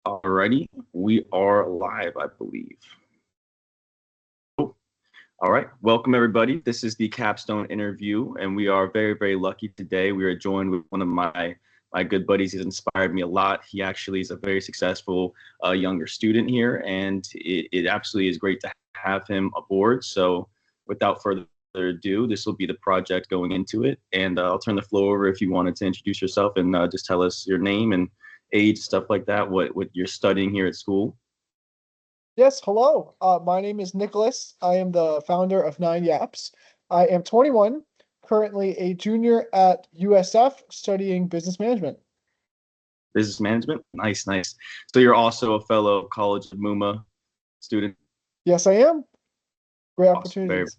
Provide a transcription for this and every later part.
Alrighty, we are live, I believe. Cool. All right, welcome everybody. This is the Capstone interview, and we are very, very lucky today. We are joined with one of my good buddies. He's inspired me a lot. He actually is a very successful younger student here, and it absolutely is great to have him aboard. So, without further ado, this will be the project going into it, and I'll turn the floor over if you wanted to introduce yourself and just tell us your name and age, stuff like that, what you're studying here at school. Yes, hello. My name is Nicholas. I am the founder of Nine Yaps. I am 21, currently a junior at USF studying business management. Business management. Nice, nice. So you're also a fellow College of Muma student. Yes, I am. Great Awesome. Very opportunities.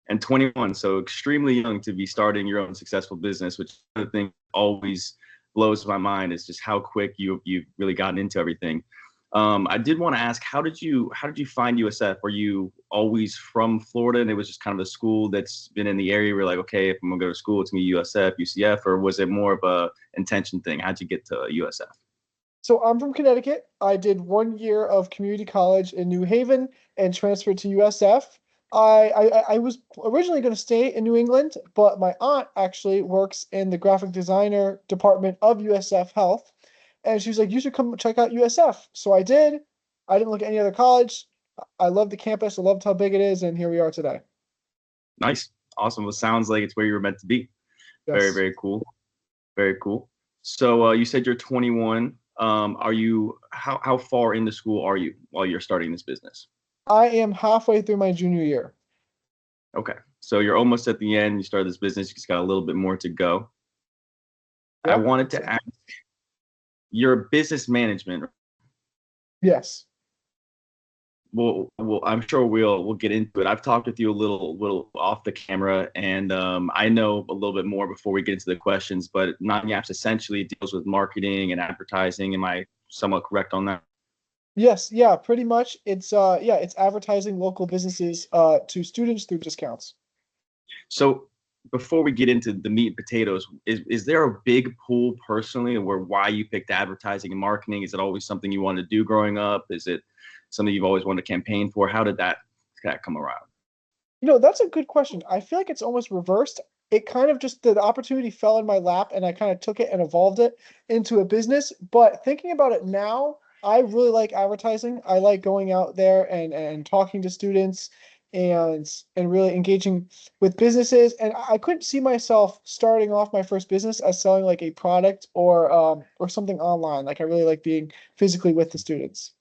and 21, so extremely young to be starting your own successful business, which I think always blows my mind is just how quick you've really gotten into everything. I did want to ask, how did you find USF? Were you always from Florida and it was just kind of a school that's been in the area? We're like, okay, if I'm gonna go to school, it's gonna be USF, UCF, or was it more of a intention thing? How'd you get to USF? So I'm from Connecticut. I did 1 year of community college in New Haven and transferred to USF. I was originally going to stay in New England, but my aunt actually works in the graphic designer department of USF Health. And she was like, you should come check out USF. So I did. I didn't look at any other college. I loved the campus. I loved how big it is. And here we are today. Nice, awesome. Well, sounds like it's where you were meant to be. Very, Yes. very cool. Very cool. So you said you're 21. Are you how far into school are you while you're starting this business? I am halfway through my junior year. Okay, so you're almost at the end. You started this business. You just got a little bit more to go. I Yep. wanted to ask, your business management. Yes. Well, I'm sure we'll get into it. I've talked with you a little off the camera, and I know a little bit more before we get into the questions. But Nine Yaps essentially deals with marketing and advertising. Am I somewhat correct on that? Yes, yeah, pretty much. It's advertising local businesses to students through discounts. So before we get into the meat and potatoes, is there a big pull personally where why you picked advertising and marketing? Is it always something you wanted to do growing up? Is it something you've always wanted to campaign for? How did that come around? That's a good question. I feel like it's almost reversed. It kind of just the opportunity fell in my lap and I kind of took it and evolved it into a business. But thinking about it now, I really like advertising. I like going out there and talking to students and really engaging with businesses. And I couldn't see myself starting off my first business as selling like a product or something online. Like I really like being physically with the students.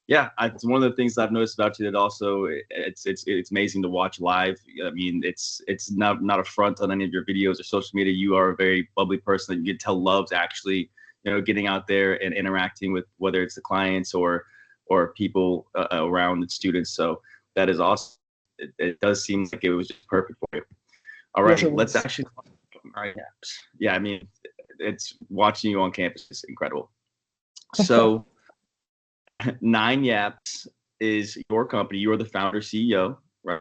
Yeah, it's one of the things I've noticed about you that also it's amazing to watch live. I mean, it's not a front on any of your videos or social media. You are a very bubbly person that you can tell loves actually, getting out there and interacting with whether it's the clients or people around the students. So that is awesome. It does seem like it was just perfect for you. All Yes, it righty, let's was. actually. All right, yeah. I mean, it's watching you on campus is incredible. So. Nine Yaps is your company. You are the founder CEO, right?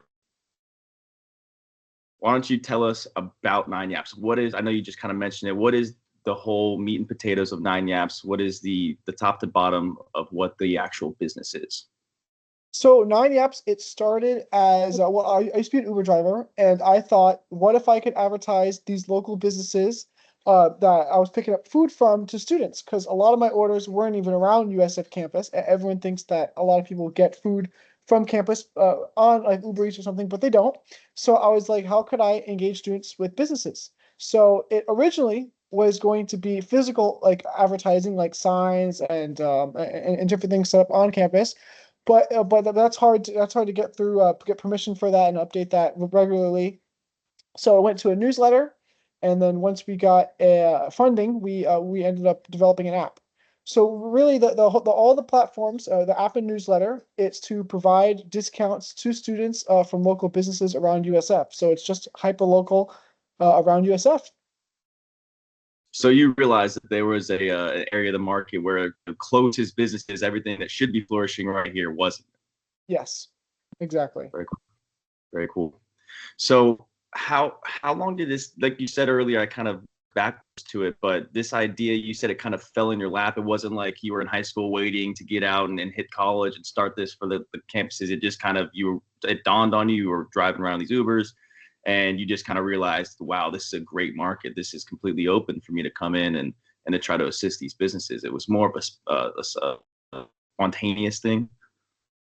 Why don't you tell us about Nine Yaps? What is, I know you just kind of mentioned it. What is the whole meat and potatoes of Nine Yaps? What is the top to bottom of what the actual business is? So Nine Yaps, it started as I used to be an Uber driver, and I thought, what if I could advertise these local businesses that I was picking up food from to students? Because a lot of my orders weren't even around USF campus. Everyone thinks that a lot of people get food from campus on like Uber Eats or something, but they don't. So I was like, how could I engage students with businesses? So it originally was going to be physical, like advertising, like signs and different things set up on campus. But that's hard to get through get permission for that and update that regularly. So I went to a newsletter, and then once we got funding, we ended up developing an app. So really, the all the platforms, the app and newsletter, it's to provide discounts to students from local businesses around USF. So it's just hyper local around USF. So you realize that there was an area of the market where the closest businesses, everything that should be flourishing right here wasn't. Yes, exactly. Very cool. Very cool. So how long did this, like you said earlier, I kind of backwards to it, but this idea, you said it kind of fell in your lap. It wasn't like you were in high school waiting to get out and hit college and start this for the campuses. It just kind of, it dawned on you, you were driving around these Ubers and you just kind of realized, wow, this is a great market. This is completely open for me to come in and to try to assist these businesses. It was more of a spontaneous thing.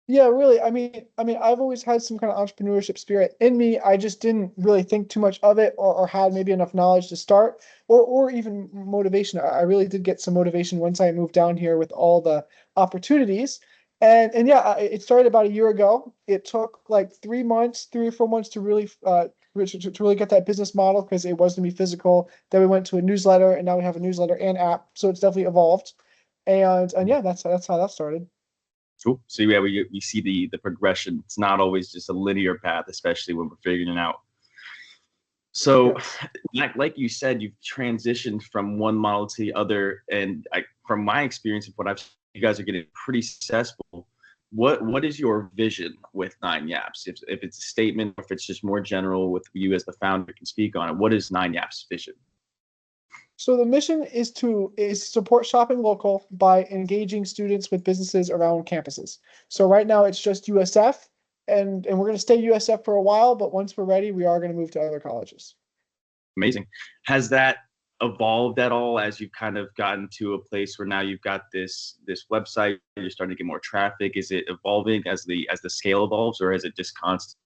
Yeah, really. I mean, I've always had some kind of entrepreneurship spirit in me. I just didn't really think too much of it, or had maybe enough knowledge to start, or even motivation. I really did get some motivation once I moved down here with all the opportunities. And yeah, it started about a year ago. It took like 3 months, 3 or 4 months to really to really get that business model, because it was going to be physical. Then we went to a newsletter, and now we have a newsletter and app. So it's definitely evolved. And yeah, that's how that started. Cool. So yeah, we see the progression. It's not always just a linear path, especially when we're figuring it out. So, Yeah. like you said, you've transitioned from one model to the other, and from my experience of what I've, you guys are getting pretty successful. What is your vision with Nine Yaps? If it's a statement, or if it's just more general, with you as the founder can speak on it. What is Nine Yaps' vision? So the mission is support shopping local by engaging students with businesses around campuses. So right now it's just USF, and we're going to stay USF for a while, but once we're ready, we are going to move to other colleges. Amazing. Has that evolved at all as you've kind of gotten to a place where now you've got this website, you're starting to get more traffic? Is it evolving as the scale evolves, or is it just constant?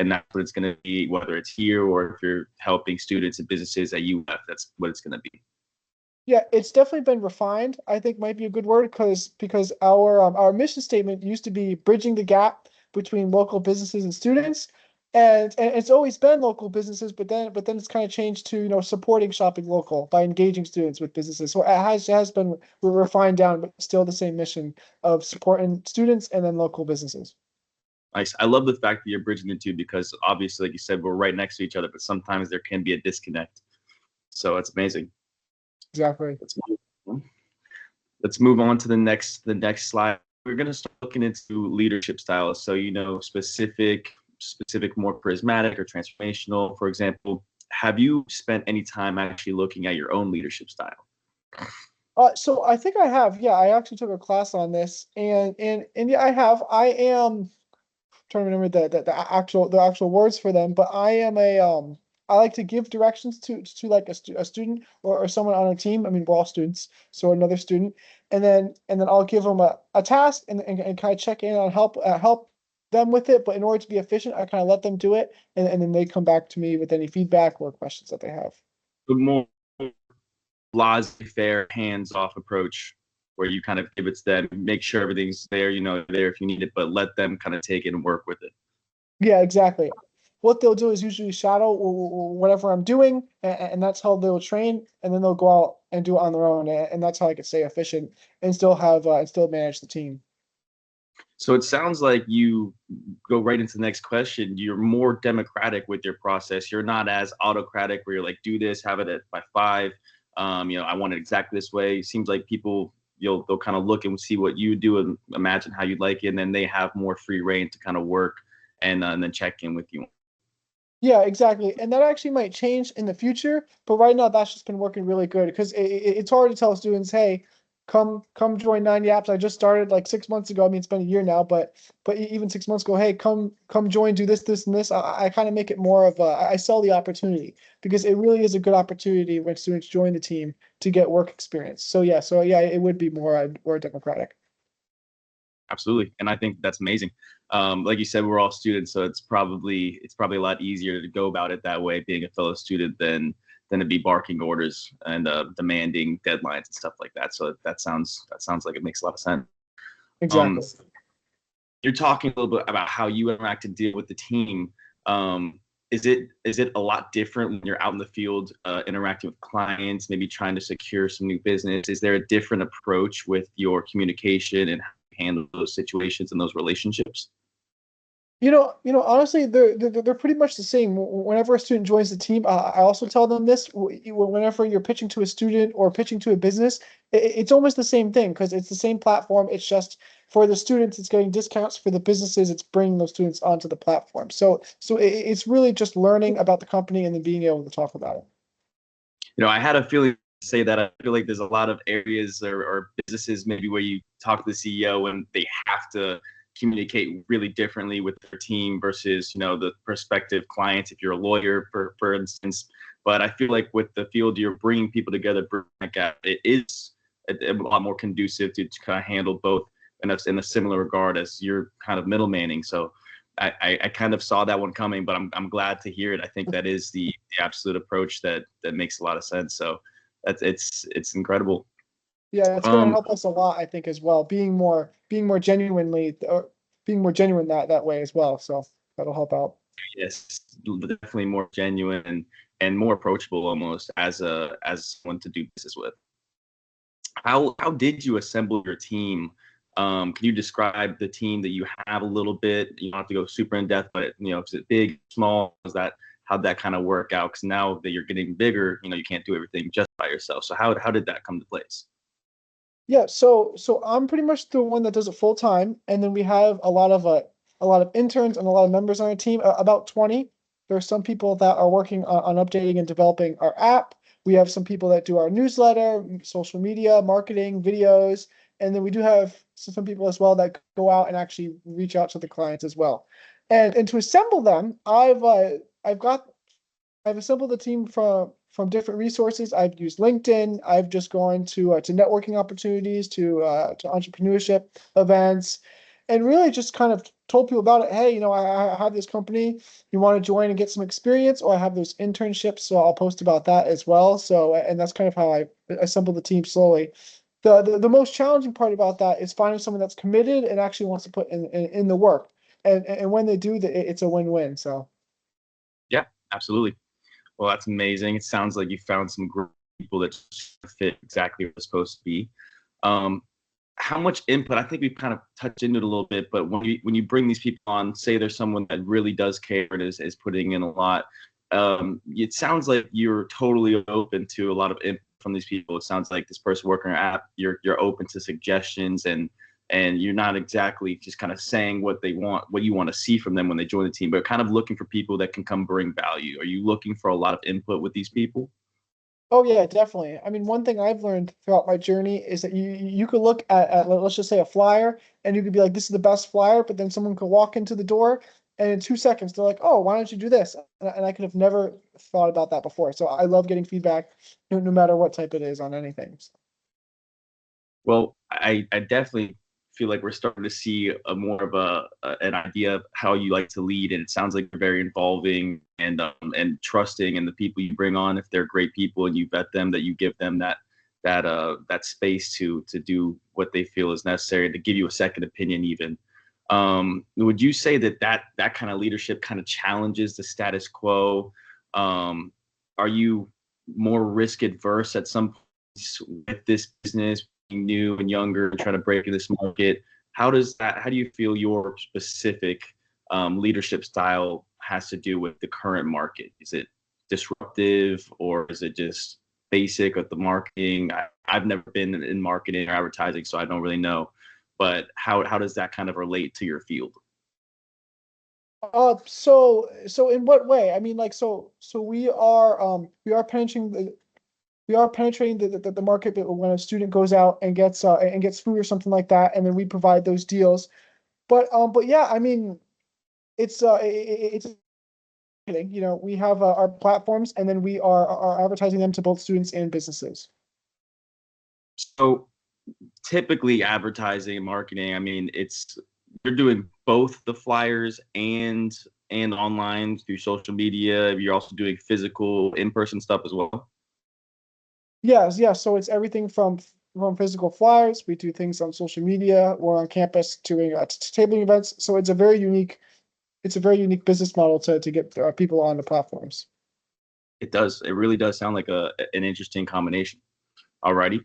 And that's what it's going to be, whether it's here or if you're helping students and businesses at UF, that's what it's going to be. Yeah, it's definitely been refined, I think might be a good word, because our mission statement used to be bridging the gap between local businesses and students. And it's always been local businesses, but then it's kind of changed to, supporting shopping local by engaging students with businesses. So it has been refined down, but still the same mission of supporting students and then local businesses. Nice. I love the fact that you're bridging the two, because obviously, like you said, we're right next to each other, but sometimes there can be a disconnect. So it's amazing. Exactly. Let's move, let's move on to the next slide. We're going to start looking into leadership styles. So, specific, more charismatic or transformational. For example, have you spent any time actually looking at your own leadership style? So I think I have. Yeah, I actually took a class on this, and yeah, I have. I am trying to remember the actual words for them, but I like to give directions to like a student, or someone on a team. I mean, we're all students, so another student, and then I'll give them a task, and kind of check in on help them with it. But in order to be efficient, I kind of let them do it, and then they come back to me with any feedback or questions that they have. The more laissez-faire, hands-off approach, where you kind of give it to them, make sure everything's there, there if you need it, but let them kind of take it and work with it. Yeah, exactly. What they'll do is usually shadow or whatever I'm doing, and that's how they'll train, and then they'll go out and do it on their own, and that's how I can stay efficient and still manage the team. So it sounds like you go right into the next question. You're more democratic with your process. You're not as autocratic where you're like, do this, have it by 5. I want it exactly this way. It seems like people, they'll kind of look and see what you do and imagine how you'd like it, and then they have more free reign to kind of work and then check in with you. Yeah, exactly. And that actually might change in the future, but right now that's just been working really good, because it's hard to tell students, hey, come join Nine Yaps. I just started like 6 months ago. I mean, it's been a year now, but even 6 months ago, hey, come join, do this, and this. I kind of make it more of I sell the opportunity, because it really is a good opportunity when students join the team to get work experience. So yeah, it would be more democratic. Absolutely, and I think that's amazing. Like you said, we're all students, so it's probably a lot easier to go about it that way, being a fellow student, than to be barking orders and demanding deadlines and stuff like that. So that sounds like it makes a lot of sense. Um, Exactly. you're talking a little bit about how you interact and deal with the team. Is it a lot different when you're out in the field interacting with clients, maybe trying to secure some new business? Is there a different approach with your communication and how you handle those situations and those relationships? Honestly, they're pretty much the same. Whenever a student joins the team, I also tell them this. Whenever you're pitching to a student or pitching to a business, it's almost the same thing, because it's the same platform. It's just for the students, it's getting discounts. For the businesses, it's bringing those students onto the platform. So it's really just learning about the company and then being able to talk about it. I had a feeling to say that. I feel like there's a lot of areas or businesses maybe where you talk to the CEO and they have to communicate really differently with their team versus, the prospective clients if you're a lawyer, for instance. But I feel like with the field, you're bringing people together, it is a lot more conducive to kind of handle both in a similar regard as you're kind of middlemaning. So I kind of saw that one coming, but I'm glad to hear it. I think that is the absolute approach that makes a lot of sense. So it's incredible. Yeah, it's going to Um, help us a lot, I think, as well. Being more genuinely, or being more genuine that way as well. So that'll help out. yes, definitely more genuine and more approachable almost as someone to do business with. How did you assemble your team? Can you describe the team that you have a little bit? You don't have to go super in depth, but is it big, small? Is that how'd that kind of work out? Because now that you're getting bigger, you can't do everything just by yourself. So how did that come to place? Yeah, so I'm pretty much the one that does it full time, and then we have a lot of interns and a lot of members on our team, about 20. There are some people that are working on updating and developing our app. We have some people that do our newsletter, social media, marketing, videos, and then we do have some people as well that go out and actually reach out to the clients as well. And to assemble them, I've assembled a team from different resources. I've used LinkedIn. I've just gone to networking opportunities, to entrepreneurship events, and really just kind of told people about it. Hey, I have this company. You want to join and get some experience, or I have those internships, so I'll post about that as well. So, and that's kind of how I assembled the team slowly. The most challenging part about that is finding someone that's committed and actually wants to put in the work. And when they do, it's a win-win. So. Yeah, absolutely. Well, that's amazing. It sounds like you found some great people that fit exactly what it's supposed to be. Um, how much input? I think we've kind of touched into it a little bit, but when you bring these people on, say there's someone that really does care and is putting in a lot. It sounds like you're totally open to a lot of input from these people. It sounds like this person working on your app, you're open to suggestions and you're not exactly just kind of saying what they want, what you want to see from them when they join the team, but kind of looking for people that can come bring value. Are you looking for a lot of input with these people? Oh yeah, definitely. I mean, one thing I've learned throughout my journey is that you could look at let's just say a flyer and you could be like, this is the best flyer, but then someone could walk into the door and in 2 seconds they're like, oh, why don't you do this? And I could have never thought about that before. So I love getting feedback no matter what type it is on anything. Well, I definitely feel like we're starting to see a more of an idea of how you like to lead, and it sounds like you're very involving and trusting, and the people you bring on, if they're great people and you vet them, that you give them that space to do what they feel is necessary, to give you a second opinion even. Would you say that kind of leadership kind of challenges the status quo? Are you more risk adverse at some points with this business, being new and younger and trying to break in this market? How do you feel your specific leadership style has to do with the current market? Is it disruptive or is it just basic at the marketing? I've never been in marketing or advertising, so I don't really know. But how does that kind of relate to your field? So in what way? I mean, like, so we are penetrating the market, but when a student goes out and gets food or something like that, and then we provide those deals. But yeah, I mean, it's marketing. We have our platforms, and then we are advertising them to both students and businesses. So typically advertising and marketing, I mean, you're doing both the flyers and online through social media. You're also doing physical in-person stuff as well. Yes, yes. So it's everything from physical flyers. We do things on social media. We're on campus doing tabling events. So it's a very unique business model to get people on the platforms. It does. It really does sound like an interesting combination. Alrighty,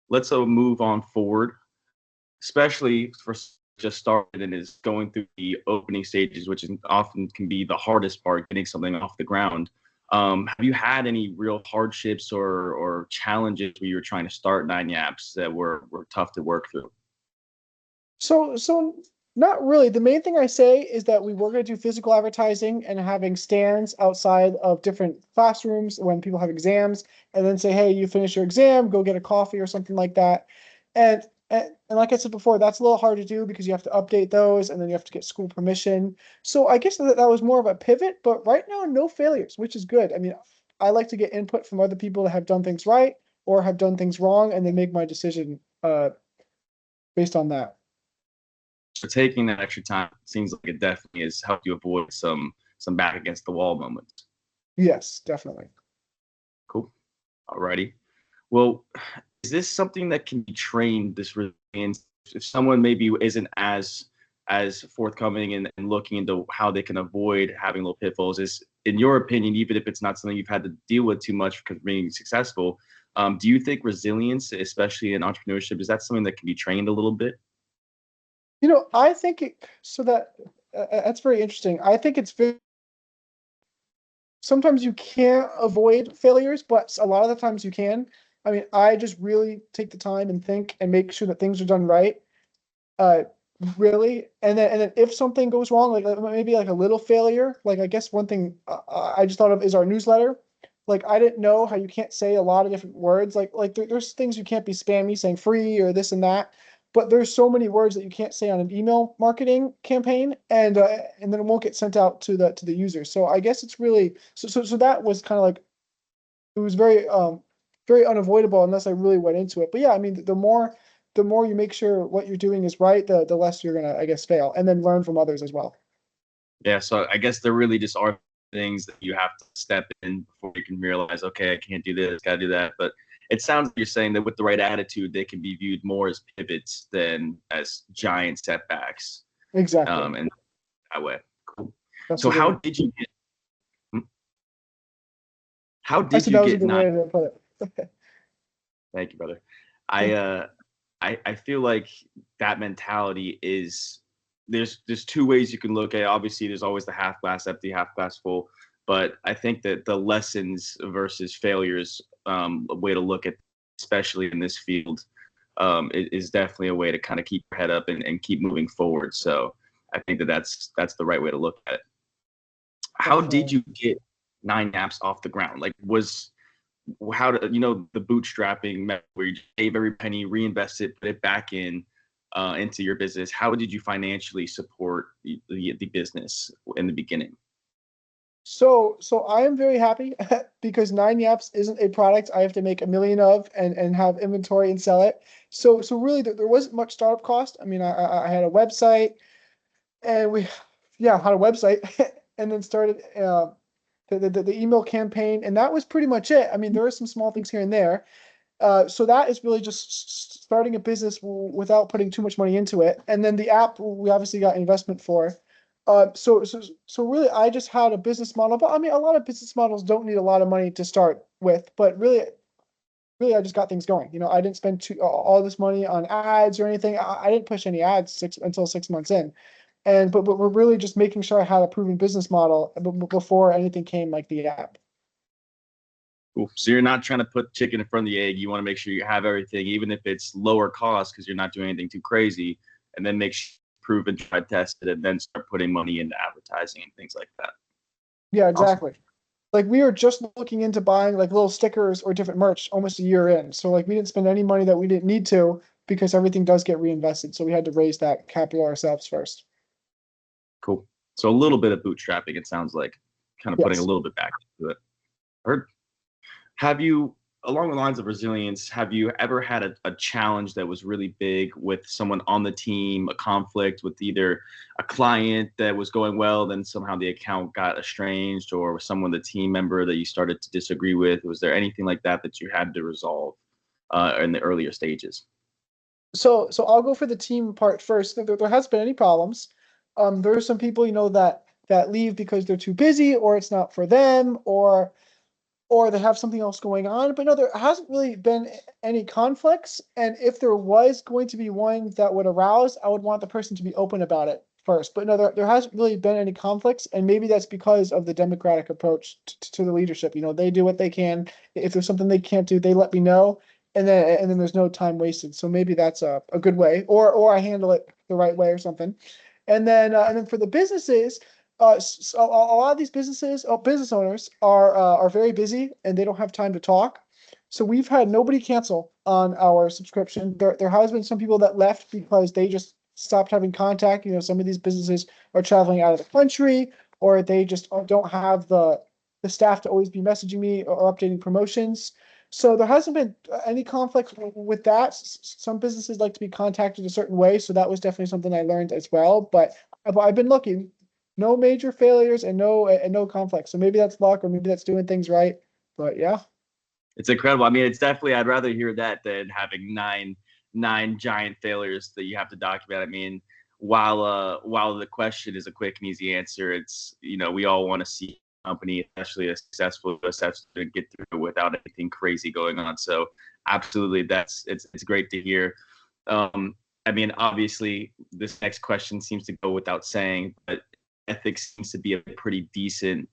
let's move on forward, especially for just started and is going through the opening stages, which is often can be the hardest part, getting something off the ground. Have you had any real hardships or challenges where you were trying to start Nine Yaps that were tough to work through? So Not really. The main thing I say is that we were going to do physical advertising and having stands outside of different classrooms when people have exams, and then say, hey, you finish your exam, go get a coffee or something like that. And like I said before, that's a little hard to do because you have to update those and then you have to get school permission. So I guess that was more of a pivot, but right now, no failures, which is good. I mean, I like to get input from other people that have done things right or have done things wrong, and then make my decision based on that. So taking that extra time seems like it definitely has helped you avoid some back against the wall moments. Yes, definitely. Cool. Alrighty. Well, is this something that can be trained, this resilience, if someone maybe isn't as forthcoming and looking into how they can avoid having little pitfalls, is in your opinion, even if it's not something you've had to deal with too much because of being successful, do you think resilience, especially in entrepreneurship, is that something that can be trained a little bit? I think that's very interesting. I think it's very sometimes you can't avoid failures, but a lot of the times you can. I mean, I just really take the time and think and make sure that things are done right. Uh, really, and then if something goes wrong, like maybe like a little failure, like I guess one thing I just thought of is our newsletter. Like I didn't know how you can't say a lot of different words. Like there's things you can't be spammy saying free or this and that. But there's so many words that you can't say on an email marketing campaign, and then it won't get sent out to the user. So I guess it's really so that was kind of like it was very unavoidable unless I really went into it. But yeah, I mean the more you make sure what you're doing is right, the less you're gonna, I guess, fail, and then learn from others as well. Yeah, so I guess there really just are things that you have to step in before you can realize, okay, I can't do this, gotta do that. But it sounds like you're saying that with the right attitude, they can be viewed more as pivots than as giant setbacks. Exactly. And that way. Cool. That's So a good. how I did said you that was a get good nine? way to put it. Thank you, brother. I I feel like that mentality is there's two ways you can look at it. Obviously, there's always the half glass empty, half glass full. But I think that the lessons versus failures, a way to look at, especially in this field, is definitely a way to kind of keep your head up and keep moving forward. So I think that that's the right way to look at it. How did Definitely. you get nine apps off the ground? Like, was how to the bootstrapping method where you save every penny, reinvest it, put it back in into your business. How did you financially support the business in the beginning? So I am very happy because Nine Yaps isn't a product I have to make a million of and have inventory and sell it. So really there wasn't much startup cost. I mean, I had a website, and we yeah had a website and then started the email campaign, and that was pretty much it. I mean, there are some small things here and there. So that is really just starting a business without putting too much money into it. And then the app we obviously got investment for. So really, I just had a business model. But I mean, a lot of business models don't need a lot of money to start with. But really, I just got things going. I didn't spend all this money on ads or anything. I didn't push any ads until 6 months in. But we're really just making sure I had a proven business model before anything came like the app. Cool. So you're not trying to put chicken in front of the egg. You want to make sure you have everything, even if it's lower cost, because you're not doing anything too crazy, and then make sure prove and try test it, and then start putting money into advertising and things like that. Yeah, Awesome. exactly. Like we were just looking into buying like little stickers or different merch almost a year in. So like we didn't spend any money that we didn't need to because everything does get reinvested. So we had to raise that capital ourselves first. Cool. So a little bit of bootstrapping, it sounds like, kind of putting a Yes. little bit back into it. Heard. Have you, along the lines of resilience, have you ever had a challenge that was really big with someone on the team, a conflict with either a client that was going well, then somehow the account got estranged, or someone, the team member that you started to disagree with? Was there anything like that that you had to resolve in the earlier stages? So I'll go for the team part first. There has been any problems. There are some people, that leave because they're too busy or it's not for them or they have something else going on. But no, there hasn't really been any conflicts. And if there was going to be one that would arouse, I would want the person to be open about it first. But no, there hasn't really been any conflicts. And maybe that's because of the democratic approach to the leadership. They do what they can. If there's something they can't do, they let me know. and then there's no time wasted. So maybe that's a good way, or I handle it the right way or something. And then for the businesses, so a lot of these business owners are very busy and they don't have time to talk. So we've had nobody cancel on our subscription. There has been some people that left because they just stopped having contact. Some of these businesses are traveling out of the country, or they just don't have the staff to always be messaging me or updating promotions. So there hasn't been any conflict with that. Some businesses like to be contacted a certain way, so that was definitely something I learned as well. But I've been looking, no major failures and no conflicts. So maybe that's luck, or maybe that's doing things right. But yeah. It's incredible. I mean, it's definitely, I'd rather hear that than having nine giant failures that you have to document. I mean, while the question is a quick and easy answer, it's, we all want to see a company, especially a successful US to get through without anything crazy going on. So absolutely, it's great to hear. I mean, obviously, this next question seems to go without saying, but ethics seems to be a pretty decent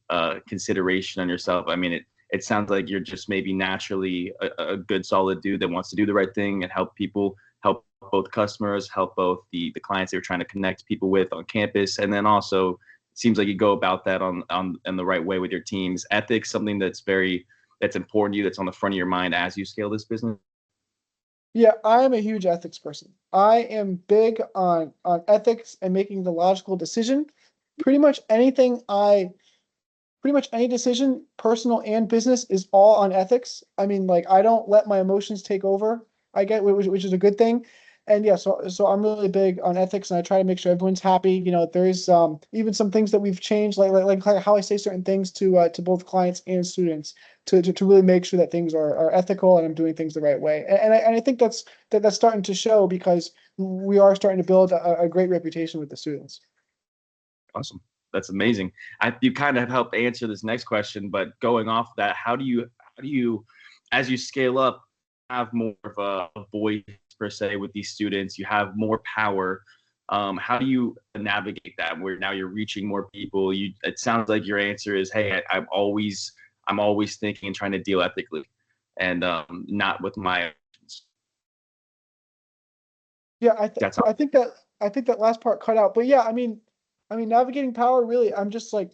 consideration on yourself. I mean, it sounds like you're just maybe naturally a good, solid dude that wants to do the right thing and help people, help both customers, help both the clients that you're trying to connect people with on campus, and then also it seems like you go about that on in the right way with your teams. Ethics, something that's important to you, that's on the front of your mind as you scale this business. Yeah, I am a huge ethics person. I am big on ethics and making the logical decision. Pretty much anything I pretty much any decision, personal and business, is all on ethics. I mean, like I don't let my emotions take over. I get which is a good thing. And yeah, so I'm really big on ethics, and I try to make sure everyone's happy. There's even some things that we've changed, like how I say certain things to both clients and students to really make sure that things are ethical and I'm doing things the right way. And I think that's starting to show because we are starting to build a great reputation with the students. Awesome. That's amazing. You kind of helped answer this next question, but going off that, how do you, as you scale up, have more of a voice per se with these students? You have more power. How do you navigate that? Where now you're reaching more people. It sounds like your answer is, hey, I'm always thinking and trying to deal ethically, and not with my. Yeah, I th That's all. I think that I think that last part cut out. But yeah, I mean navigating power really, I'm just like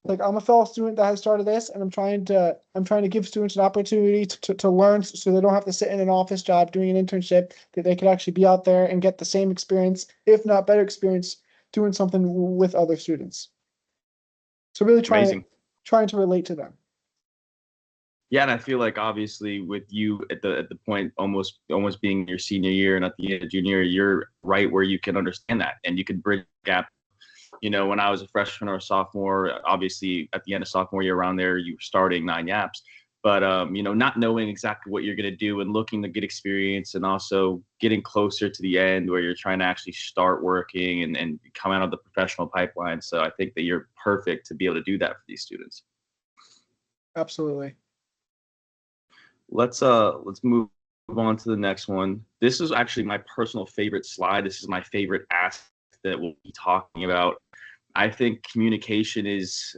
I'm a fellow student that has started this, and I'm trying to give students an opportunity to learn so they don't have to sit in an office job doing an internship, that they could actually be out there and get the same experience, if not better experience, doing something with other students. So really trying Amazing. trying to relate to them. Yeah, and I feel like obviously with you at the point almost being your senior year and at the end of junior year, you're right where you can understand that and you can bridge the gap. When I was a freshman or a sophomore, obviously at the end of sophomore year around there, you were starting nine yaps. But not knowing exactly what you're gonna do and looking to get experience and also getting closer to the end where you're trying to actually start working and come out of the professional pipeline. So I think that you're perfect to be able to do that for these students. Absolutely. Let's move on to the next one. This is actually my personal favorite slide. This is my favorite aspect that we'll be talking about. I think communication it's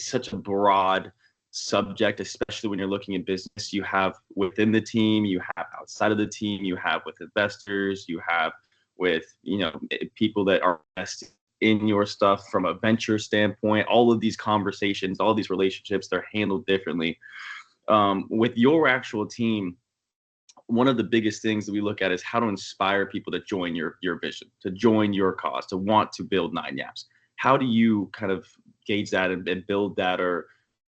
such a broad subject, especially when you're looking at business. You have within the team, you have outside of the team, you have with investors, you have with people that are invested in your stuff from a venture standpoint. All of these conversations, all these relationships, they're handled differently. With your actual team, one of the biggest things that we look at is how to inspire people to join your vision, to join your cause, to want to build nine yaps. How do you kind of gauge that and build that, or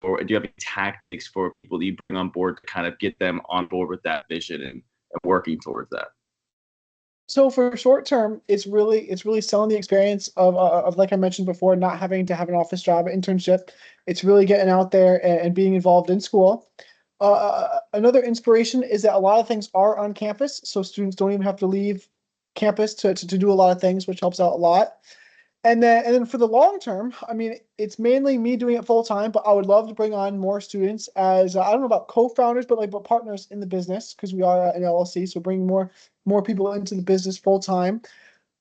do you have any tactics for people that you bring on board to kind of get them on board with that vision and working towards that? So for short term, it's really selling the experience of like I mentioned before, not having to have an office job, internship. It's really getting out there and being involved in school. Another inspiration is that a lot of things are on campus, so students don't even have to leave campus to do a lot of things, which helps out a lot. And then for the long term, I mean, it's mainly me doing it full time, but I would love to bring on more students as I don't know about co-founders, but partners in the business because we are an LLC. So bring more people into the business full time.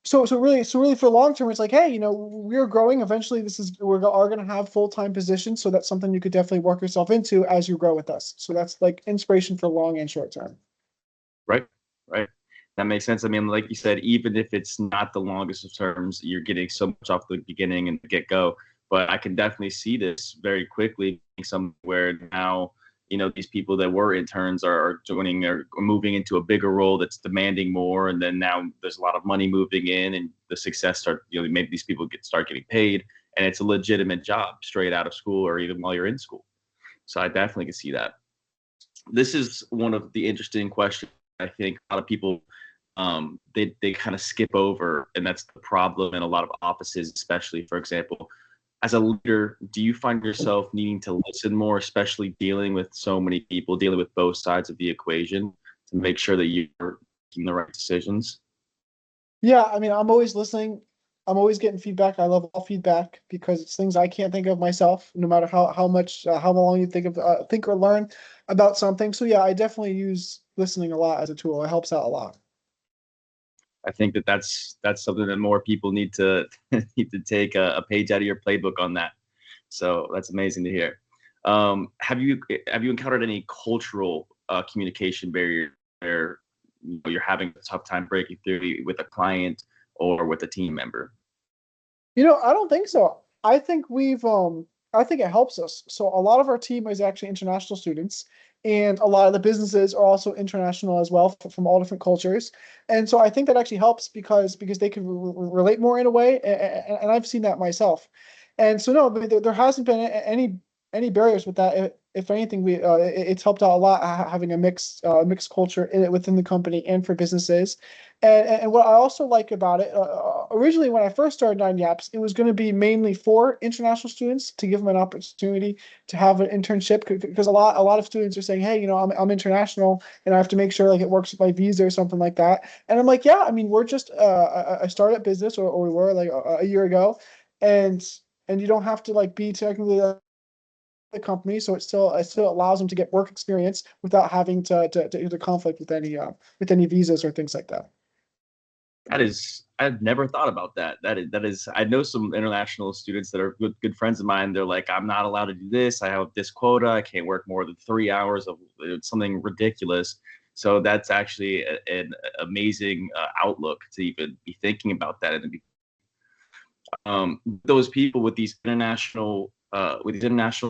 So really for long term, it's like, hey, we're growing. Eventually, are going to have full time positions. So that's something you could definitely work yourself into as you grow with us. So that's like inspiration for long and short term. Right, right. That makes sense. I mean, like you said, even if it's not the longest of terms, you're getting so much off the beginning and the get go. But I can definitely see this very quickly being somewhere now, these people that were interns are joining or moving into a bigger role that's demanding more. And then now there's a lot of money moving in and the success maybe these people start getting paid and it's a legitimate job straight out of school or even while you're in school. So I definitely can see that. This is one of the interesting questions I think a lot of people they kind of skip over, and that's the problem in a lot of offices, especially. For example, as a leader, do you find yourself needing to listen more, especially dealing with so many people, dealing with both sides of the equation, to make sure that you're making the right decisions? Yeah, I mean, I'm always listening. I'm always getting feedback. I love all feedback because it's things I can't think of myself, no matter how much how long you think or learn about something. So yeah, I definitely use listening a lot as a tool. It helps out a lot. I think that's something that more people need to need to take a page out of your playbook on that. So that's amazing to hear. Have you encountered any cultural communication barrier where you're having a tough time breaking through with a client or with a team member? I don't think so. I think it helps us. So a lot of our team is actually international students, and a lot of the businesses are also international as well from all different cultures. And so I think that actually helps because they can relate more in a way, and I've seen that myself. And so no, there hasn't been any barriers with that. If anything, it's helped out a lot having a mixed culture within the company and for businesses. And what I also like about it, originally when I first started Nine Yaps, it was going to be mainly for international students to give them an opportunity to have an internship because a lot of students are saying, hey, I'm international and I have to make sure like it works with my visa or something like that. And I'm like, yeah, I mean, we're just a startup business, or we were like a year ago, and you don't have to like be technically the company, so it still allows them to get work experience without having to conflict with any visas or things like that. I've never thought about that. That is I know some international students that are good friends of mine. They're like, I'm not allowed to do this. I have this quota. I can't work more than 3 hours of something ridiculous. So that's actually an amazing outlook to even be thinking about that and be those people with these international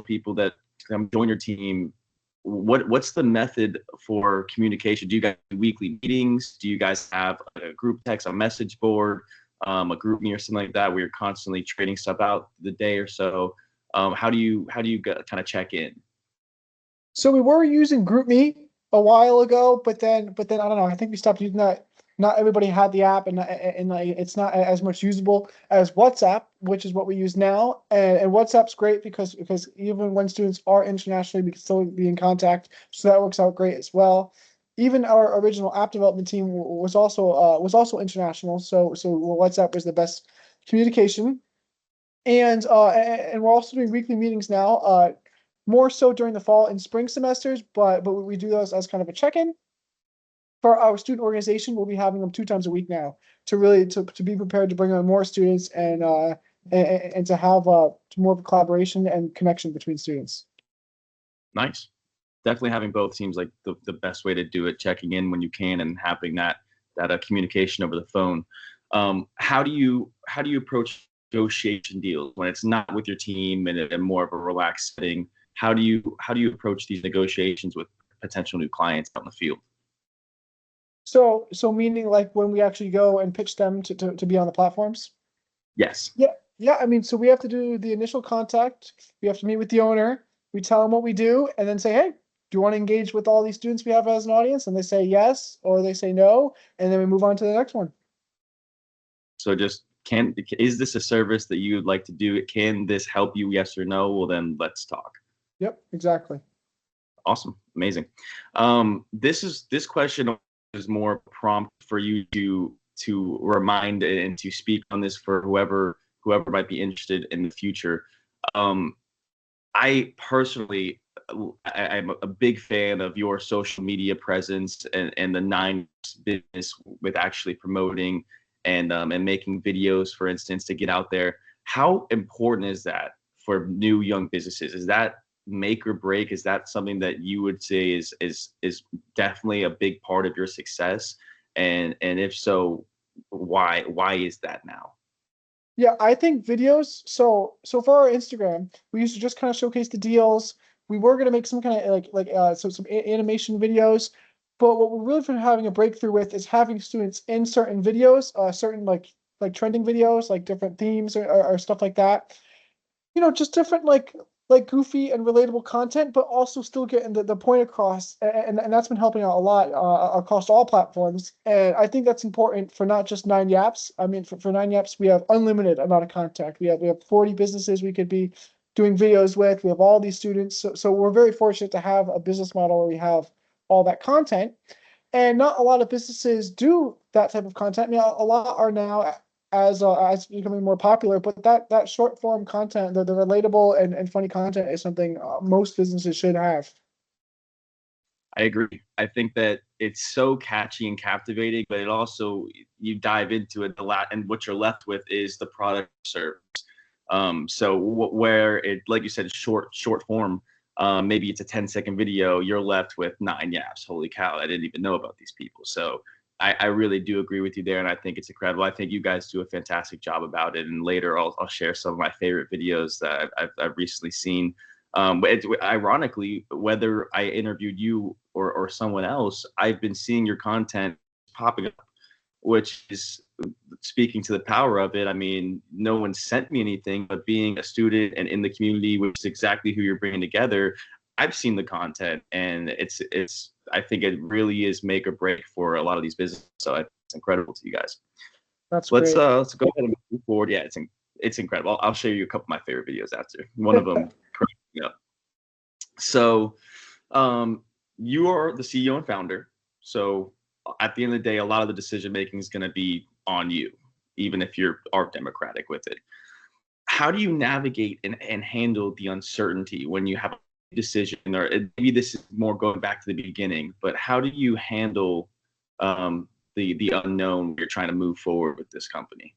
people that come join your team. What's the method for communication? Do you guys do weekly meetings? Do you guys have a group text, a message board, a group me or something like that where you're constantly trading stuff out the day or so? How do you kind of check in? So we were using GroupMe a while ago, but then I don't know. I think we stopped using that. Not everybody had the app, and like, it's not as much usable as WhatsApp, which is what we use now. And WhatsApp's great because even when students are internationally, we can still be in contact. So that works out great as well. Even our original app development team was also international, so WhatsApp was the best communication. And we're also doing weekly meetings now, more so during the fall and spring semesters, but we do those as kind of a check-in. For our student organization, we'll be having them 2 times a week now to be prepared to bring on more students and to have more of a collaboration and connection between students. Nice. Definitely having both seems like the best way to do it. Checking in when you can and having that communication over the phone. How do you approach negotiation deals when it's not with your team and more of a relaxed setting? How do you approach these negotiations with potential new clients out in the field? So meaning like when we actually go and pitch them to be on the platforms? Yes. Yeah, yeah. I mean, so we have to do the initial contact. We have to meet with the owner. We tell them what we do, and then say, "Hey, do you want to engage with all these students we have as an audience?" And they say yes, or they say no, and then we move on to the next one. So just can is this a service that you would like to do? Can this help you? Yes or no? Well, then let's talk. Yep, exactly. Awesome, amazing. This question is more prompt for you to remind and to speak on this for whoever might be interested in the future. Um, I personally, I'm a big fan of your social media presence and the Nine business with actually promoting and making videos, for instance, to get out there. How important is that for new young businesses? Is that make or break? Is that something that you would say is definitely a big part of your success? And if so, why is that now? Yeah, I think videos. So for our Instagram, we used to just kind of showcase the deals. We were gonna make some kind of some animation videos, but what we're really having a breakthrough with is having students in certain videos, certain like trending videos, like different themes or stuff like that. Just different like goofy and relatable content, but also still getting the point across. And that's been helping out a lot across all platforms. And I think that's important for not just Nine Yaps. I mean, for Nine Yaps, we have unlimited amount of contact. We have 40 businesses we could be doing videos with. We have all these students. So we're very fortunate to have a business model where we have all that content. And not a lot of businesses do that type of content. I mean, a lot are now as becoming more popular, but that short form content, the relatable and funny content is something most businesses should have. I agree. I think that it's so catchy and captivating, but it also, you dive into it a lot, and what you're left with is the product service. So where it, like you said, short form, maybe it's a 10-second video, you're left with nine yaps. Holy cow, I didn't even know about these people. So I really do agree with you there, and I think it's incredible. I think you guys do a fantastic job about it, and later I'll share some of my favorite videos that I've recently seen. But ironically, whether I interviewed you or someone else, I've been seeing your content popping up, which is speaking to the power of it. I mean, no one sent me anything, but being a student and in the community, which is exactly who you're bringing together, I've seen the content, and it's. I think it really is make or break for a lot of these businesses. So it's incredible to you guys. That's Let's great. let's go ahead and move forward. Yeah, it's incredible. I'll show you a couple of my favorite videos after. One of them, yeah. So, you are the CEO and founder. So, at the end of the day, a lot of the decision making is going to be on you, even if you are democratic with it. How do you navigate and handle the uncertainty when you have a decision, or maybe this is more going back to the beginning, but how do you handle the unknown when you're trying to move forward with this company?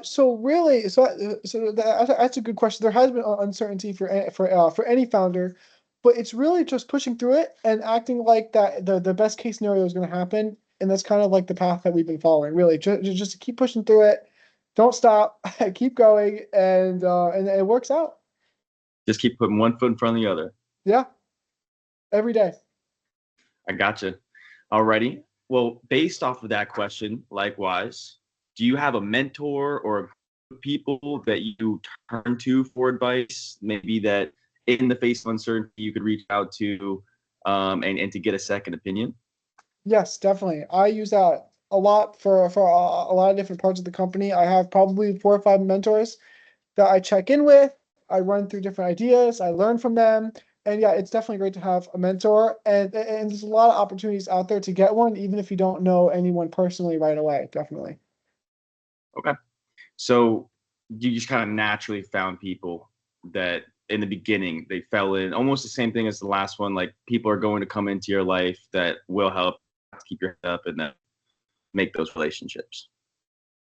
So really, that's a good question. There has been uncertainty for any founder, but it's really just pushing through it and acting like that the best case scenario is going to happen, and that's kind of like the path that we've been following. Really, just to keep pushing through it, don't stop, keep going, and it works out. Just keep putting one foot in front of the other. Yeah, every day. I gotcha. Alrighty. Well, based off of that question, likewise, do you have a mentor or a group of people that you turn to for advice? Maybe that in the face of uncertainty, you could reach out to, and to get a second opinion? Yes, definitely. I use that a lot for a lot of different parts of the company. I have probably 4 or 5 mentors that I check in with. I run through different ideas. I learn from them. And yeah, it's definitely great to have a mentor. And there's a lot of opportunities out there to get one, even if you don't know anyone personally right away. Definitely. Okay. So you just kind of naturally found people that in the beginning they fell in almost the same thing as the last one. Like, people are going to come into your life that will help keep your head up and then make those relationships.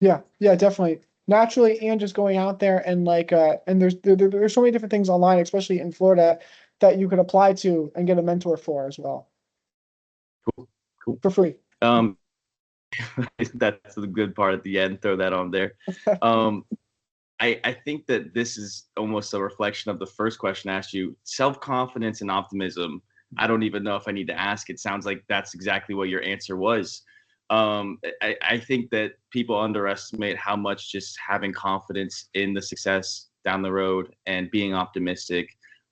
Yeah, yeah, definitely. Naturally, and just going out there and and there's so many different things online, especially in Florida, that you could apply to and get a mentor for as well Cool. Cool. for free. Um, that's the good part at the end. Throw that on there. Um, I think that this is almost a reflection of the first question I asked you. Self-confidence and optimism. I don't even know if I need to ask. It sounds like that's exactly what your answer was. I think that people underestimate how much just having confidence in the success down the road and being optimistic,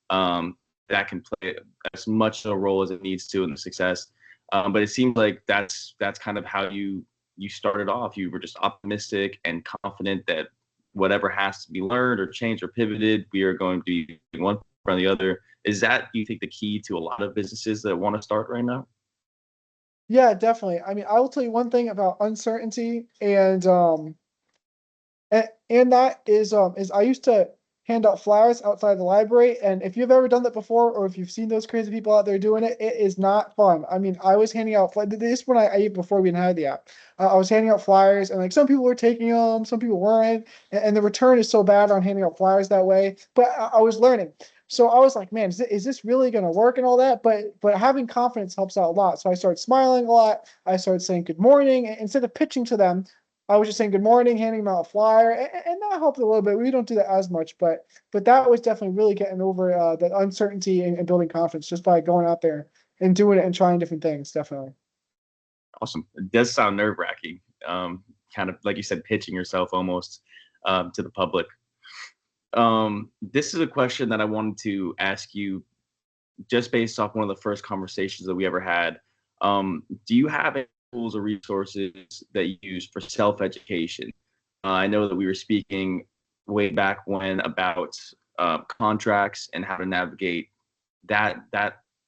that can play as much of a role as it needs to in the success. But it seems like that's kind of how you started off. You were just optimistic and confident that whatever has to be learned or changed or pivoted, we are going to be one from the other. Is that, do you think, the key to a lot of businesses that want to start right now? Yeah, definitely. I mean, I will tell you one thing about uncertainty and that is I used to hand out flyers outside the library, and if you've ever done that before, or if you've seen those crazy people out there doing it, it is not fun. I mean, I was handing out this when I before we even had the app. I was handing out flyers, and like some people were taking them, some people weren't, and the return is so bad on handing out flyers that way. But I was learning. So I was like, man, is this really going to work and all that? But having confidence helps out a lot. So I started smiling a lot. I started saying good morning. Instead of pitching to them, I was just saying good morning, handing them out a flyer, and that helped a little bit. We don't do that as much, but that was definitely really getting over the uncertainty and building confidence just by going out there and doing it and trying different things. Definitely. Awesome. It does sound nerve wracking. Kind of like you said, pitching yourself almost to the public. This is a question that I wanted to ask you just based off one of the first conversations that we ever had. Do you have any tools or resources that you use for self-education? I know that we were speaking way back when about contracts and how to navigate that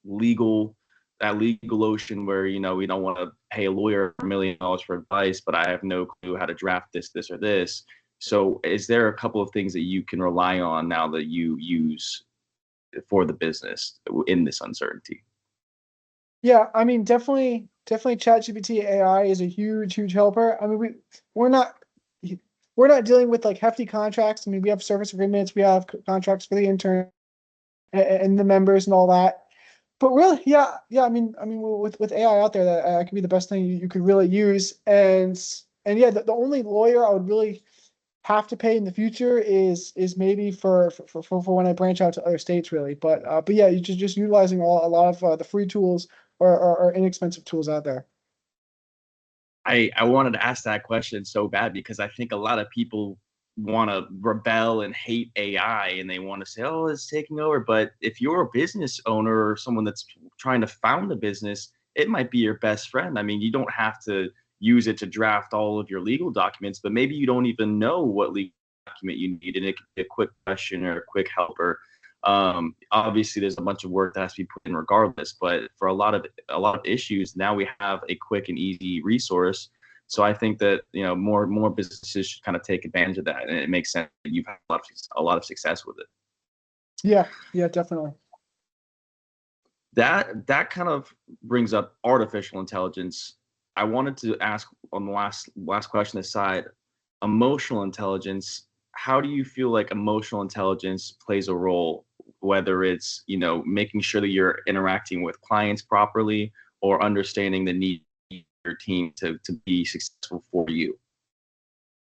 legal that legal ocean where we don't want to pay a lawyer $1 million for advice, but I have no clue how to draft this or this. So, is there a couple of things that you can rely on now that you use for the business in this uncertainty? Yeah, I mean, definitely ChatGPT AI is a huge helper. I mean, we're not we're not dealing with like hefty contracts. I mean, we have service agreements, we have contracts for the intern and the members and all that. But really, yeah. I mean, with AI out there, that could be the best thing you could really use. And yeah, the only lawyer I would really have to pay in the future is maybe for when I branch out to other states, really. But yeah, you just utilizing a lot of the free tools or inexpensive tools out there. I wanted to ask that question so bad because I think a lot of people want to rebel and hate AI and they want to say, oh, it's taking over. But if you're a business owner or someone that's trying to found a business, it might be your best friend. I mean, you don't have to use it to draft all of your legal documents, but maybe you don't even know what legal document you need, and it could be a quick question or a quick helper. Obviously, there's a bunch of work that has to be put in regardless, but for a lot of issues, now we have a quick and easy resource. So I think that more businesses should kind of take advantage of that, and it makes sense that you've had a lot of success with it. Yeah, definitely. That kind of brings up artificial intelligence. I wanted to ask on the last question aside, emotional intelligence. How do you feel like emotional intelligence plays a role, whether it's making sure that you're interacting with clients properly or understanding the need of your team to be successful for you?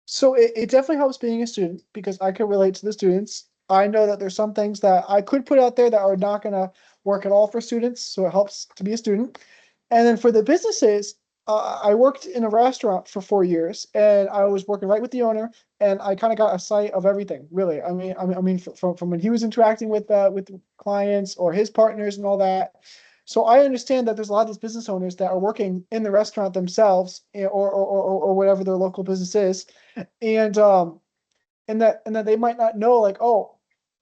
So it definitely helps being a student because I can relate to the students. I know that there's some things that I could put out there that are not going to work at all for students. So it helps to be a student. And then for the businesses, I worked in a restaurant for 4 years, and I was working right with the owner, and I kind of got a sight of everything, really. I mean, from when he was interacting with clients or his partners and all that. So I understand that there's a lot of these business owners that are working in the restaurant themselves, or whatever their local business is, and and that they might not know, like, oh,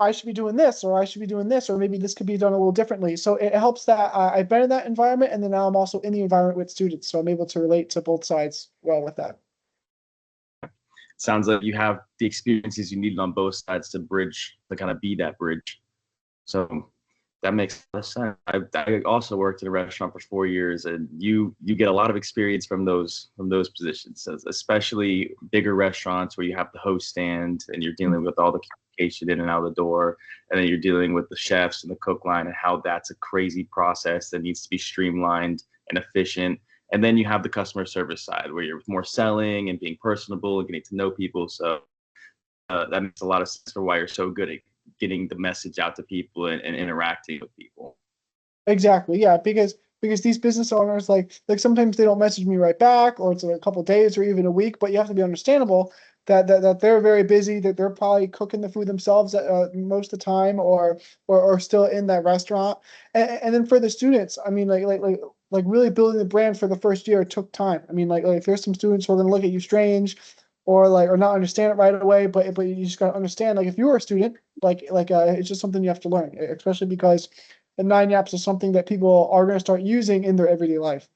I should be doing this, or I should be doing this, or maybe this could be done a little differently. So it helps that I've been in that environment, and then now I'm also in the environment with students, so I'm able to relate to both sides well with that. Sounds like you have the experiences you needed on both sides to kind of be that bridge. So that makes a lot of sense. I also worked in a restaurant for 4 years, and you get a lot of experience from those positions, especially bigger restaurants where you have the host stand and you're dealing with all the communication in and out of the door, and then you're dealing with the chefs and the cook line and how that's a crazy process that needs to be streamlined and efficient. And then you have the customer service side where you're more selling and being personable and getting to know people. So that makes a lot of sense for why you're so good at getting the message out to people and interacting with people. Exactly. Yeah, because these business owners, like sometimes they don't message me right back, or it's a couple days or even a week. But you have to be understandable that they're very busy, that they're probably cooking the food themselves most of the time, or still in that restaurant. And then for the students, I mean, like really building the brand for the first year took time. I mean, like if there's some students who are going to look at you strange, or not understand it right away, but you just got to understand, like if you were a student, it's just something you have to learn, especially because the nine yaps is something that people are going to start using in their everyday life.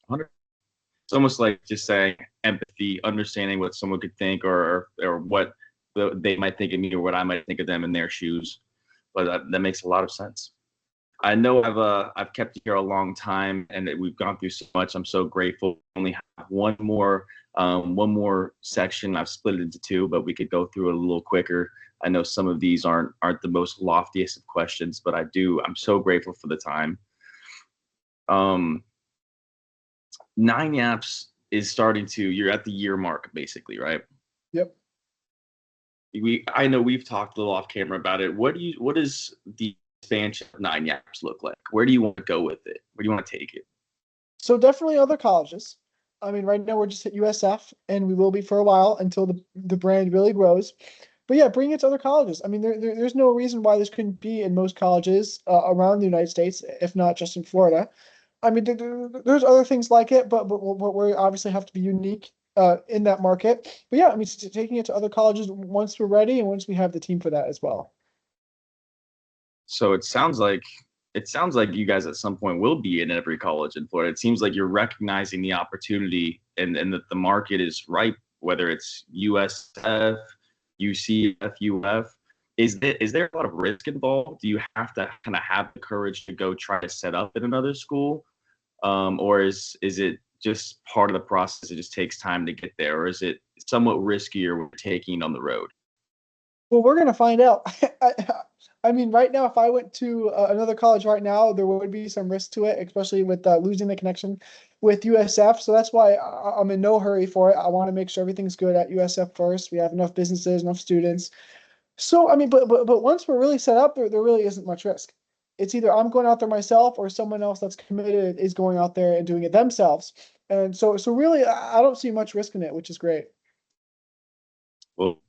It's almost like just saying empathy, understanding what someone could think, or what they might think of me, or what I might think of them in their shoes. But that makes a lot of sense. I know I've kept you here a long time, and we've gone through so much. I'm so grateful. We only have one more section. I've split it into two, but we could go through it a little quicker. I know some of these aren't the most loftiest of questions, but I'm so grateful for the time. Um, Nine Yaps is starting to, you're at the year mark basically, right? Yep. I know we've talked a little off camera about it. What does the expansion of Nine Yaps look like? Where do you want to go with it? Where do you want to take it? So definitely other colleges. I mean, right now we're just at USF, and we will be for a while until the brand really grows. But yeah, bring it to other colleges. I mean, there's no reason why this couldn't be in most colleges around the United States, if not just in Florida. I mean, there's other things like it, but we obviously have to be unique in that market. But yeah, I mean, taking it to other colleges once we're ready and once we have the team for that as well. So it sounds like you guys at some point will be in every college in Florida. It seems like you're recognizing the opportunity and that the market is ripe, whether it's USF, UCF, UF. Is there a lot of risk involved? Do you have to kind of have the courage to go try to set up in another school? Or is it just part of the process? It just takes time to get there, or is it somewhat riskier when you're taking it on the road? Well, we're gonna find out. I, I mean, right now, if I went to another college right now, there would be some risk to it, especially with losing the connection with USF. So that's why I'm in no hurry for it. I want to make sure everything's good at USF first. We have enough businesses, enough students. So I mean, but once we're really set up, there really isn't much risk. It's either I'm going out there myself or someone else that's committed is going out there and doing it themselves. And so really, I don't see much risk in it, which is great. Well,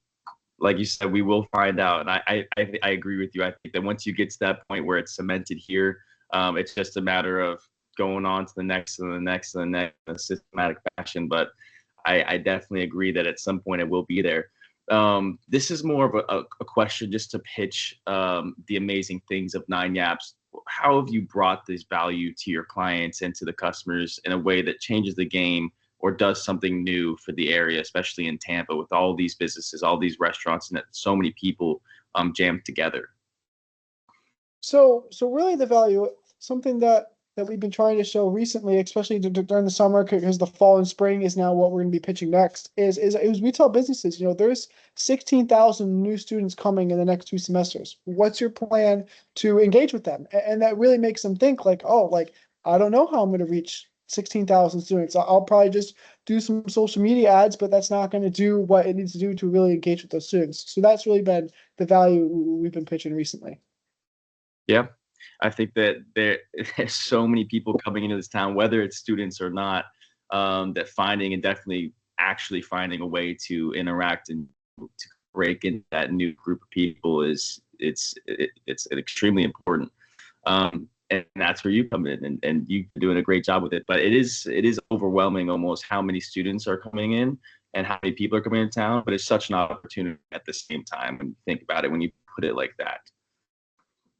like you said, we will find out. And I agree with you. I think that once you get to that point where it's cemented here, it's just a matter of going on to the next and the next and the next in a systematic fashion. But I definitely agree that at some point it will be there. This is more of a question just to pitch the amazing things of Nine Yaps. How have you brought this value to your clients and to the customers in a way that changes the game or does something new for the area, especially in Tampa with all these businesses, all these restaurants, and so many people jammed together? So really the value, something that we've been trying to show recently, especially during the summer, because the fall and spring is now what we're going to be pitching next, is retail businesses. There's 16,000 new students coming in the next 2 semesters. What's your plan to engage with them? And that really makes them think like, oh, like I don't know how I'm going to reach 16,000 students. I'll probably just do some social media ads, but that's not going to do what it needs to do to really engage with those students. So that's really been the value we've been pitching recently. Yeah, I think that there's so many people coming into this town, whether it's students or not, that finding and definitely actually finding a way to interact and to break into that new group of people it's extremely important. And that's where you come in, and you're doing a great job with it. But it is overwhelming almost how many students are coming in and how many people are coming into town. But it's such an opportunity at the same time when you think about it, when you put it like that.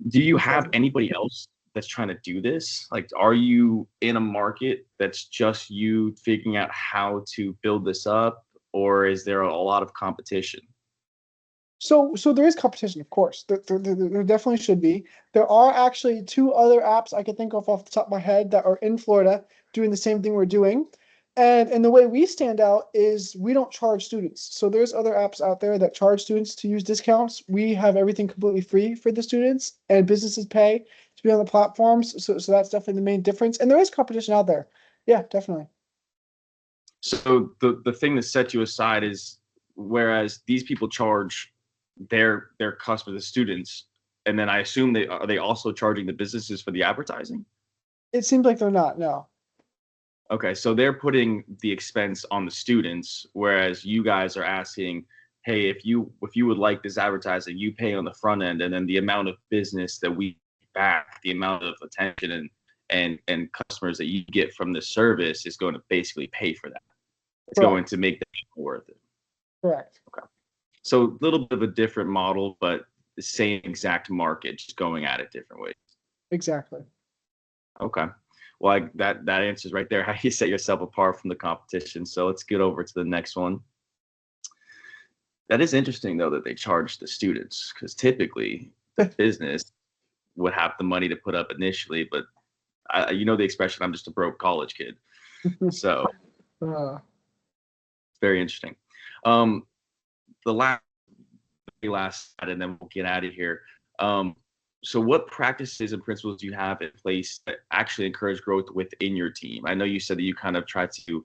Do you have anybody else that's trying to do this? Like, are you in a market that's just you figuring out how to build this up, or is there a lot of competition? So there is competition, of course. There definitely should be. There are actually two other apps I can think of off the top of my head that are in Florida doing the same thing we're doing. And the way we stand out is we don't charge students. So there's other apps out there that charge students to use discounts. We have everything completely free for the students, and businesses pay to be on the platforms. So that's definitely the main difference. And there is competition out there. Yeah, definitely. So the thing that sets you aside is whereas these people charge their customers, the students, and then I assume they also charging the businesses for the advertising? It seems like they're not, no. Okay, so they're putting the expense on the students, whereas you guys are asking, hey, if you would like this advertising, you pay on the front end, and then the amount of business that we back, the amount of attention and customers that you get from the service is going to basically pay for that. It's going Correct. to make that worth it. Correct. Okay. So a little bit of a different model, but the same exact market, just going at it different ways. Exactly. Okay. Well, that answers right there how you set yourself apart from the competition. So let's get over to the next one. That is interesting, though, that they charge the students because typically the business would have the money to put up initially, but you know the expression, I'm just a broke college kid. So Uh, very interesting. Um, the last last slide, and then we'll get out of here. Um, so what practices and principles do you have in place that actually encourage growth within your team? I know you said that you kind of try to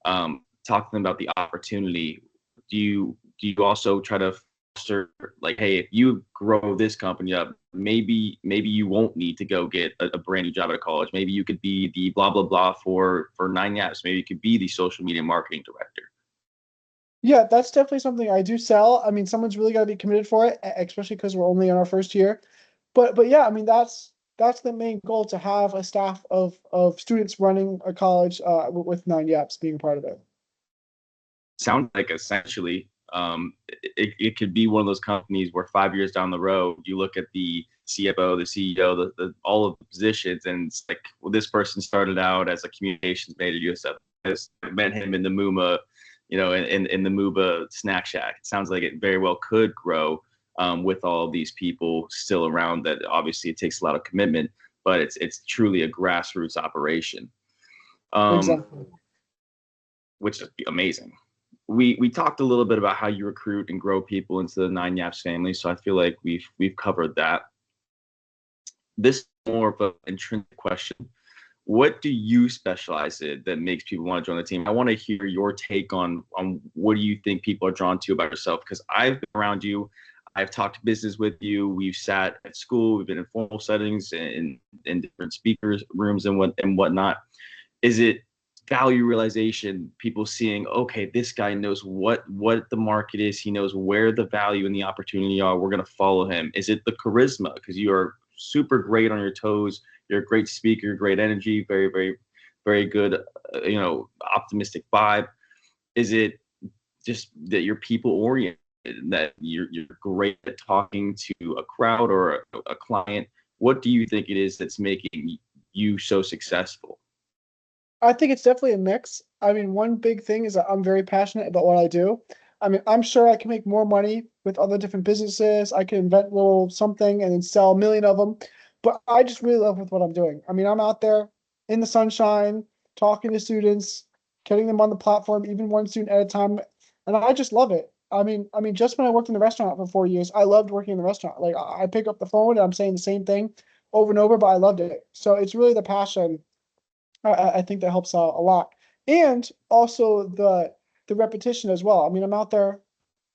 talk to them about the opportunity. Do you also try to foster, like, hey, if you grow this company up, maybe you won't need to go get a brand new job at a college. Maybe you could be the blah blah blah for 9 Yaps. Maybe you could be the social media marketing director. Yeah, that's definitely something I do sell. I mean, someone's really got to be committed for it, especially because we're only in our first year. But yeah, I mean that's the main goal, to have a staff of students running a college with 9 Yaps being a part of it. Sounds like essentially it could be one of those companies where 5 years down the road you look at the CFO, the CEO, all of the positions, and it's like, well, this person started out as a communications manager. I met him in the MUMA, in the MUBA snack shack. It sounds like it very well could grow with all of these people still around. That obviously it takes a lot of commitment, but it's truly a grassroots operation, um, Exactly. which is amazing. We talked a little bit about how you recruit and grow people into the 9 Yaps family, so I feel like we've covered that. This is more of an intrinsic question. What do you specialize in that makes people want to join the team? I want to hear your take on what do you think people are drawn to about yourself, because I've been around you, I've talked business with you, we've sat at school, we've been in formal settings and in different speakers rooms and whatnot. Is it value realization, people seeing, okay, this guy knows what the market is, he knows where the value and the opportunity are, we're going to follow him? Is it the charisma, because you are super great on your toes, you're a great speaker, great energy, very very good, optimistic vibe? Is it just that you're people oriented, that you're great at talking to a crowd or a client? What do you think it is that's making you so successful? I think it's definitely a mix. I mean, one big thing is that I'm very passionate about what I do. I mean, I'm sure I can make more money with other different businesses. I can invent a little something and then sell a million of them. But I just really love with what I'm doing. I mean, I'm out there in the sunshine, talking to students, getting them on the platform, even one student at a time, and I just love it. I mean, just when I worked in the restaurant for 4 years, I loved working in the restaurant. Like I pick up the phone and I'm saying the same thing over and over, but I loved it. So it's really the passion. I think that helps out a lot. And also the repetition as well. I mean, I'm out there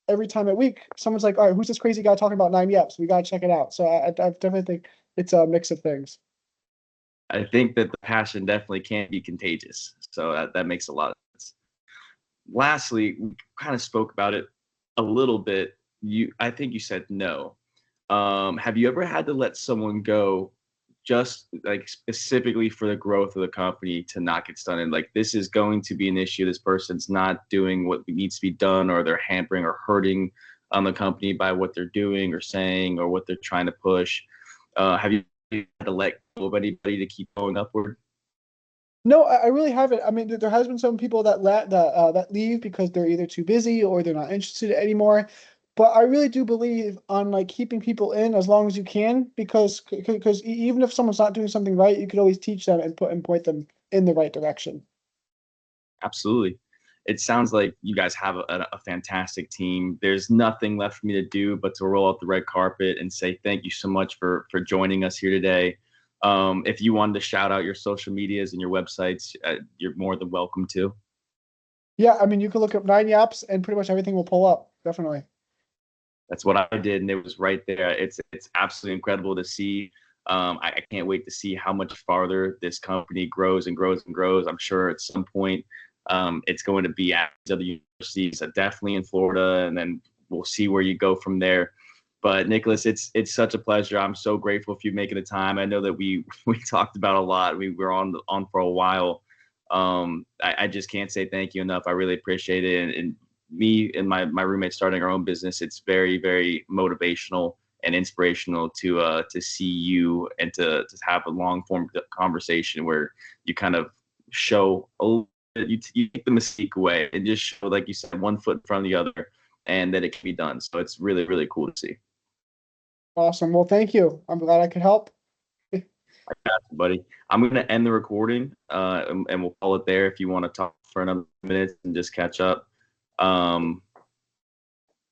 every time a week. Someone's like, all right, who's this crazy guy talking about 9 Yaps? We gotta check it out. So I definitely think it's a mix of things. I think that the passion definitely can be contagious. So that makes a lot of sense. Lastly, we kind of spoke about it a little bit. I think you said no. Have you ever had to let someone go just like specifically for the growth of the company to not get done? And like, this is going to be an issue. This person's not doing what needs to be done, or they're hampering or hurting on the company by what they're doing or saying or what they're trying to push. Have you had to let go of anybody to keep going upward? No, I really haven't. I mean, there has been some people that leave because they're either too busy or they're not interested anymore. But I really do believe on like keeping people in as long as you can, because even if someone's not doing something right, you could always teach them and point them in the right direction. Absolutely. It sounds like you guys have a fantastic team. There's nothing left for me to do but to roll out the red carpet and say thank you so much for joining us here today. If you wanted to shout out your social medias and your websites, you're more than welcome to. Yeah, I mean, you can look up 9 Yaps and pretty much everything will pull up. Definitely. That's what I did, and it was right there. It's absolutely incredible to see. I can't wait to see how much farther this company grows and grows and grows. I'm sure at some point it's going to be at other universities, definitely in Florida, and then we'll see where you go from there. But Nicholas, it's such a pleasure. I'm so grateful for you making the time. I know that we we talked about a lot. We were on for a while. I just can't say thank you enough. I really appreciate it, and me and my roommate starting our own business, it's very very motivational and inspirational to see you and to have a long form conversation where you kind of show a little bit, you take the mystique away and just show, like you said, one foot in front of the other, and that it can be done. So it's really really cool to see. Awesome. Well, thank you. I'm glad I could help. Buddy, I'm going to end the recording, and we'll call it there if you want to talk for another minute and just catch up.